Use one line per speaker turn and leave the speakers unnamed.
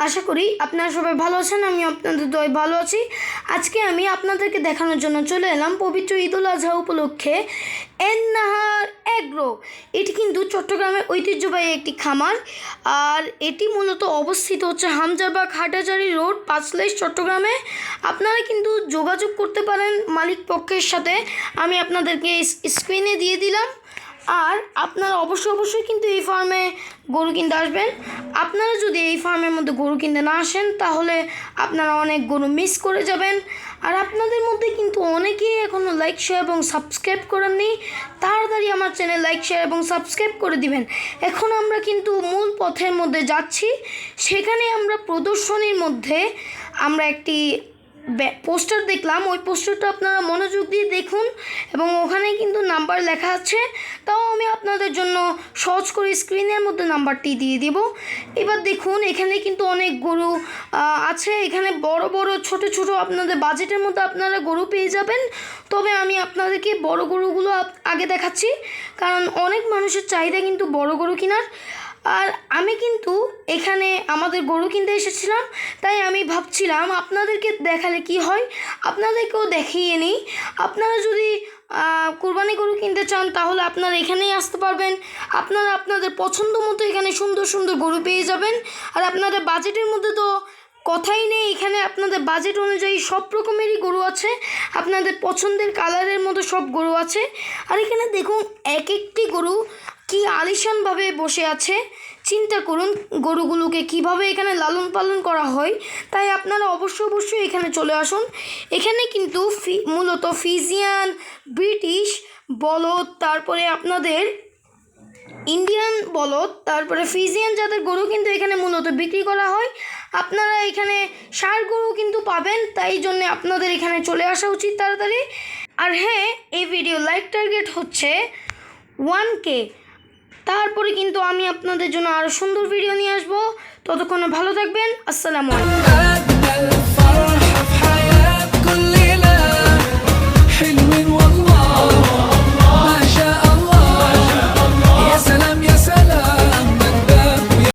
আশা করি আপনারা সবাই ভালো আছেন। আমি আপনাদের দয় ভালো আছি। আজকে আমি আপনাদেরকে দেখানোর জন্য চলে এলাম পবিত্র ঈদুল আজহা উপলক্ষে এন-নাহার এগ্রো। এটি কিন্তু চট্টগ্রামের ঐতিহ্যবাহী একটি খামার, আর এটি মূলত অবস্থিত হচ্ছে হামজারবাগ হাটাজারি রোড, পাঁচলাইশ, চট্টগ্রামে। আপনারা কিন্তু যোগাযোগ করতে পারেন মালিক পক্ষের সাথে, আমি আপনাদেরকে স্ক্রিনে দিয়ে দিলাম। আর আপনারা অবশ্যই কিন্তু এই ফার্মে গরু কিনতে আসবেন। আপনারা যদি এই ফার্মের মধ্যে গরু কিনতে না আসেন তাহলে আপনারা অনেক গরু মিস করে যাবেন। আর আপনাদের মধ্যে কিন্তু অনেকেই এখনও লাইক, শেয়ার এবং সাবস্ক্রাইব করেননি। তাড়াতাড়ি আমার চ্যানেল লাইক, শেয়ার এবং সাবস্ক্রাইব করে দিবেন। এখন আমরা কিন্তু মূল পথের মধ্যে যাচ্ছি। সেখানে আমরা প্রদর্শনীর মধ্যে আমরা একটি পোস্টার দেখলাম। ওই পোস্টারটা আপনারা মনোযোগ দিয়ে দেখুন, এবং ওখানে কিন্তু নাম্বার লেখা আছে। তাও আমি আপনাদের জন্য সহজ করে স্ক্রিনের মধ্যে নাম্বারটি দিয়ে দিব। এবার দেখুন, এখানে কিন্তু অনেক গরু আছে। এখানে বড় বড় ছোট আপনাদের বাজেটের মধ্যে আপনারা গরু পেয়ে যাবেন। তবে আমি আপনাদেরকে বড় গরুগুলো আগে দেখাচ্ছি, কারণ অনেক মানুষের চাহিদা কিন্তু বড় গরু কেনার। আর আমি কিন্তু এখানে আমাদের গরু কিনতে এসেছিলাম, তাই আমি ভাবছিলাম আপনাদেরকে দেখালে কি হয়, আপনাদেরকেও দেখিয়ে নিই। আপনারা যদি কুরবানি গরু কিনতে চান তাহলে আপনারা এখানেই আসতে পারবেন। আপনারা আপনাদের পছন্দ মতো এখানে সুন্দর গরু পেয়ে যাবেন। আর আপনাদের বাজেটের মধ্যে তো কথাই নেই, এখানে আপনাদের বাজেট অনুযায়ী সব রকমেরই গরু আছে। আপনাদের পছন্দের কালারের মতো সব গরু আছে। আর এখানে দেখুন, এক একটি গরু কি আলিশানভাবে বসে আছে। চিন্তা করুন গরুগুলোকে কিভাবে এখানে লালন পালন করা হয়। তাই আপনারা অবশ্যই এখানে চলে আসুন। এখানে কিন্তু মূলত ফিজিয়ান, ব্রিটিশ বলদ, তারপরে আপনাদের ইন্ডিয়ান বলদ, তারপরে ফিজিয়ান জাতের গরু কিন্তু এখানে মূলত বিক্রি করা হয়। আপনারা এখানে ষাঁড় গরু কিন্তু পাবেন, তাই জন্য আপনাদের এখানে চলে আসা উচিত তাড়াতাড়ি। আর হ্যাঁ, এই ভিডিও লাইক টার্গেট হচ্ছে 1K। তারপরে কিন্তু আমি আপনাদের জন্য আরও সুন্দর ভিডিও নিয়ে আসবো। ততক্ষণে ভালো থাকবেন। আসসালামু আলাইকুম।